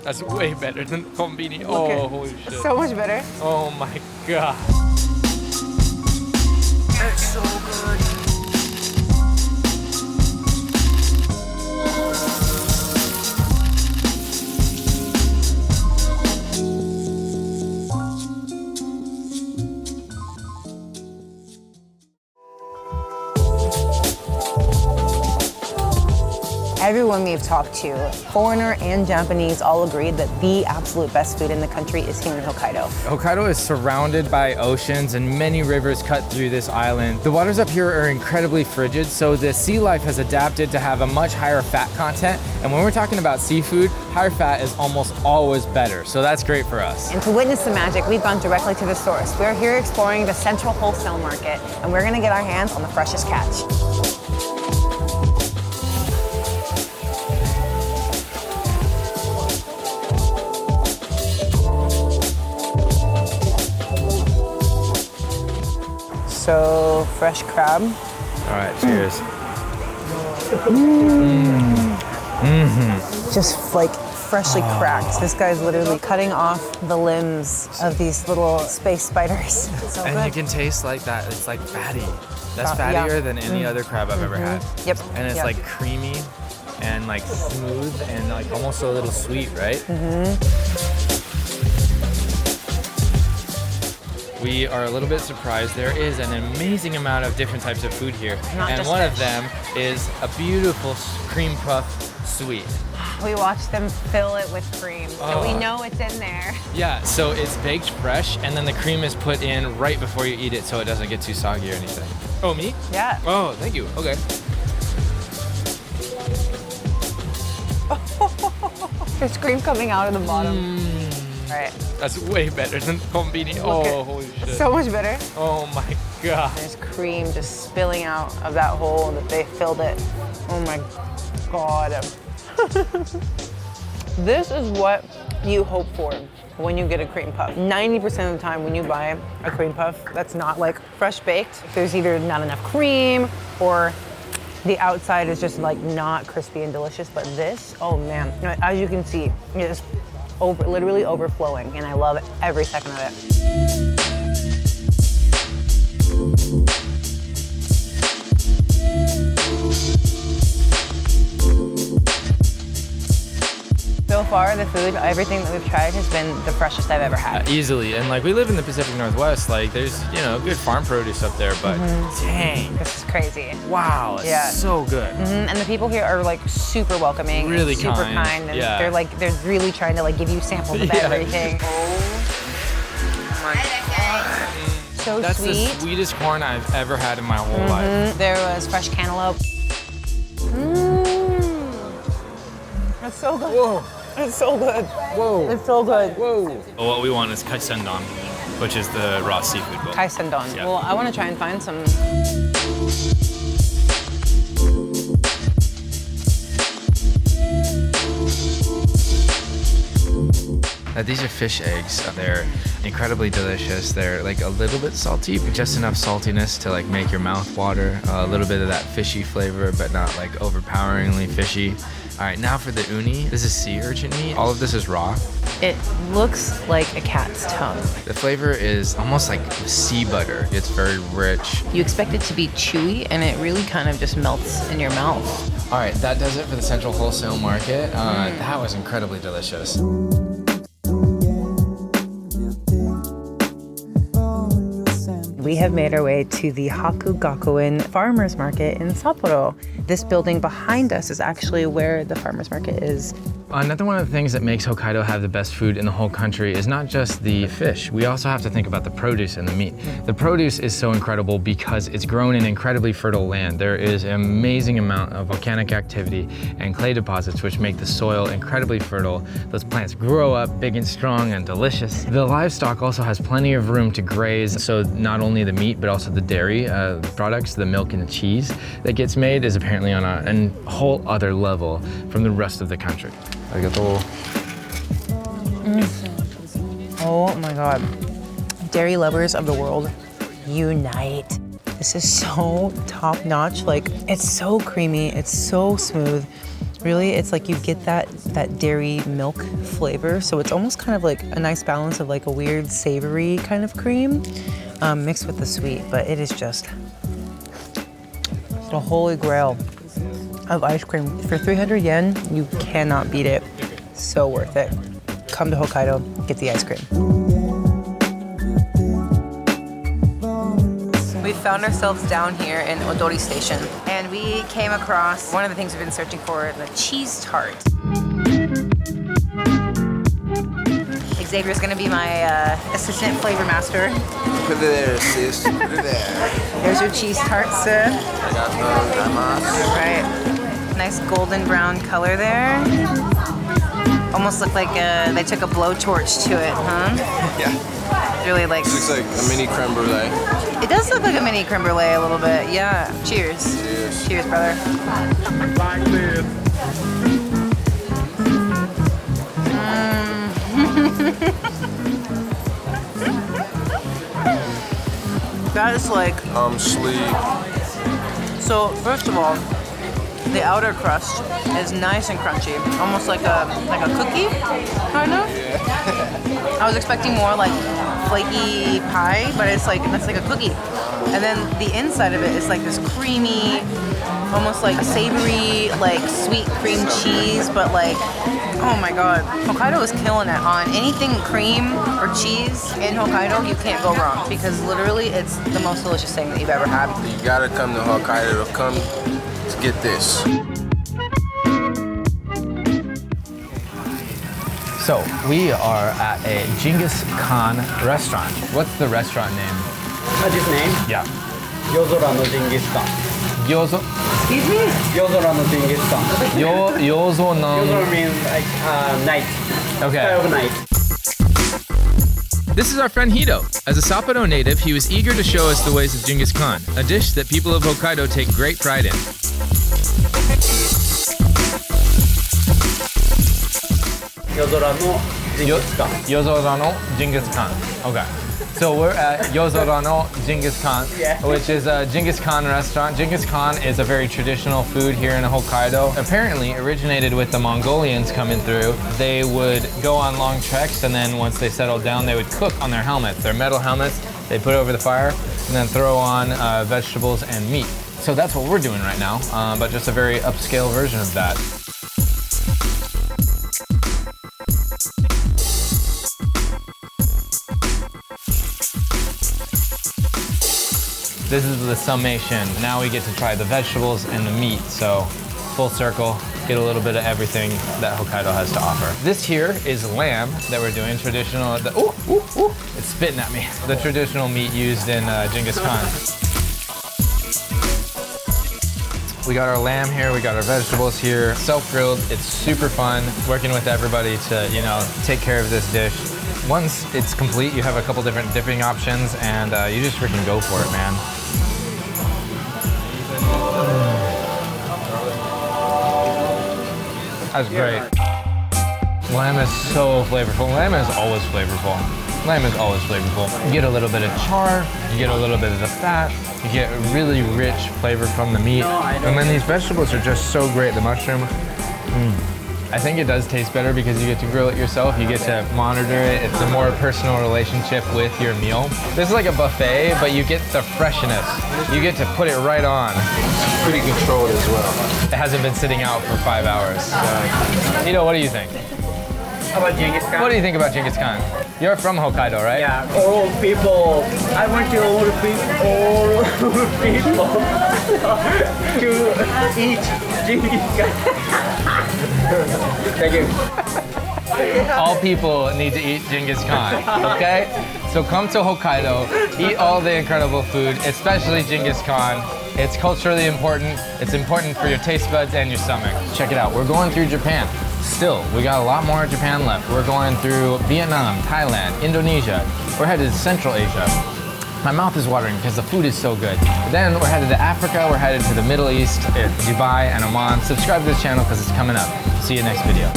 That's way better than konbini. Oh, holy shit. So much better. Oh my god. It's so good. Everyone we've talked to, foreigner and Japanese, all agreed that the absolute best food in the country is here in Hokkaido. Hokkaido is surrounded by oceans and many rivers cut through this island. The waters up here are incredibly frigid, so the sea life has adapted to have a much higher fat content. And when we're talking about seafood, higher fat is almost always better, so that's great for us. And to witness the magic, we've gone directly to the source. We're here exploring the central wholesale market, and we're gonna get our hands on the freshest catch. So fresh crab. All right, cheers. Just like freshly cracked. This guy's literally cutting off the limbs of these little space spiders. So And good. you can taste like that, it's like fatty. That's Yeah. fattier than any other crab I've ever had. Yep. And it's Yep. like creamy and like smooth and like almost a little sweet, right? We are a little bit surprised. There is an amazing amount of different types of food here. Not And just one of fish. them is a beautiful cream puff sweet. We watched them fill it with cream, so we know it's in there. Yeah, so it's baked fresh and then the cream is put in right before you eat it so it doesn't get too soggy or anything. Oh, me? Yeah. Oh, thank you. Okay. There's cream coming out of the bottom. Right. That's way better than konbini. Oh, holy shit. So much better. Oh my god. There's cream just spilling out of that hole that they filled it. Oh my god. This is what you hope for when you get a cream puff. 90% of the time when you buy a cream puff that's not like fresh baked, there's either not enough cream or the outside is just like not crispy and delicious. But this, oh man, as you can see, it is literally overflowing, and I love every second of it. So far, the food, everything that we've tried has been the freshest I've ever had. Easily, and like we live in the Pacific Northwest, like there's, you know, good farm produce up there, but dang, This is crazy. wow, it's Yeah. so good. And the people here are like super welcoming, Really and super kind. kind, and Yeah. they're really trying to like give you samples of Yeah. everything. So That's sweet. the sweetest corn I've ever had in my whole life. There was fresh cantaloupe. It's so good. Whoa, It's so good. whoa, It's so good. whoa. What we want is Kaisen Don, which is the raw seafood bowl. Kaisen Don. Yeah. Well, I want to try and find some. These are fish eggs. They're incredibly delicious. They're like a little bit salty, but just enough saltiness to like make your mouth water. A little bit of that fishy flavor, but not like overpoweringly fishy. All right, now for the uni. This is sea urchin meat. All of this is raw. It looks like a cat's tongue. The flavor is almost like sea butter. It's very rich. You expect it to be chewy, and it really kind of just melts in your mouth. All right, that does it for the Central Wholesale Market. That was incredibly delicious. We have made our way to the Hakugakuen Farmers Market in Sapporo. This building behind us is actually where the farmers market is. Another one of the things that makes Hokkaido have the best food in the whole country is not just the fish. We also have to think about the produce and the meat. The produce is so incredible because it's grown in incredibly fertile land. There is an amazing amount of volcanic activity and clay deposits which make the soil incredibly fertile. Those plants grow up big and strong and delicious. The livestock also has plenty of room to graze, so not only the meat but also the dairy products, the milk and the cheese that gets made is apparently on a whole other level from the rest of the country. Arigato. Oh my God. Dairy lovers of the world, unite. This is so top notch. Like, it's so creamy, it's so smooth. Really, it's like you get that dairy milk flavor. So it's almost kind of like a nice balance of like a weird savory kind of cream mixed with the sweet, but it is just the holy grail of ice cream. For 300 yen, you cannot beat it. So worth it. Come to Hokkaido, get the ice cream. We found ourselves down here in Odori Station, and we came across one of the things we've been searching for, the cheese tart. Xavier's gonna be my assistant flavor master. Put it there, sis. Put it there. There's your cheese tart, sir. All right. Nice golden brown color there. Almost looked like they took a blowtorch to it, huh? Yeah. Really like. Looks like a mini creme brulee. It does look like a mini creme brulee a little bit. Yeah. Cheers. Cheers. Cheers, brother. That is like. Sleep. So first of all, the outer crust is nice and crunchy, almost like a cookie, kind of. I was expecting more like flaky pie, but it's like a cookie. And then the inside of it is like this creamy, almost like savory, like sweet cream cheese, but like, oh my god. Hokkaido is killing it on anything cream or cheese in Hokkaido. You can't go wrong because literally it's the most delicious thing that you've ever had. You gotta come to Hokkaido to come to get this. So we are at a Jingisukhan restaurant. What's the restaurant name? This name? Yeah. Yozora no Jingisukhan. Gyozo. Excuse me? Yozora no Jingisukhan. Yozo no. Yozora means like night. Okay. Sky of night. This is our friend Hito. As a Sapporo native, he was eager to show us the ways of Genghis Khan, a dish that people of Hokkaido take great pride in. Yozora no Jingisukhan. Yozora no Genghis Khan. Okay. So we're at Yozora no Genghis Khan, Yeah. which is a Genghis Khan restaurant. Genghis Khan is a very traditional food here in Hokkaido. Apparently originated with the Mongolians coming through. They would go on long treks, and then once they settled down, they would cook on their helmets, their metal helmets. They put over the fire and then throw on vegetables and meat. So that's what we're doing right now, but just a very upscale version of that. This is the summation. Now we get to try the vegetables and the meat. So full circle, get a little bit of everything that Hokkaido has to offer. This here is lamb that we're doing, traditional, it's spitting at me. The traditional meat used in Genghis Khan. We got our lamb here, we got our vegetables here, self-grilled. It's super fun working with everybody to, you know, take care of this dish. Once it's complete, you have a couple different dipping options, and you just freaking go for it, man. That's great. Lamb is so flavorful. Lamb is always flavorful. Lamb is always flavorful. You get a little bit of char, you get a little bit of the fat, you get really rich flavor from the meat. And then these vegetables are just so great. The mushroom, I think it does taste better because you get to grill it yourself, you get to monitor it. It's a more personal relationship with your meal. This is like a buffet, but you get the freshness. You get to put it right on. It's pretty controlled as well. It hasn't been sitting out for 5 hours. Nito, what do you think? How about Genghis Khan? What do you think about Genghis Khan? You're from Hokkaido, right? Yeah, all people. I want to all people to eat Genghis Khan. Thank you. All people need to eat Genghis Khan, okay? So come to Hokkaido, eat all the incredible food, especially Genghis Khan. It's culturally important. It's important for your taste buds and your stomach. Check it out. We're going through Japan. Still, we got a lot more Japan left. We're going through Vietnam, Thailand, Indonesia. We're headed to Central Asia. My mouth is watering because the food is so good. Then we're headed to Africa. We're headed to the Middle East, Dubai and Oman. Subscribe to this channel because it's coming up. See you next video.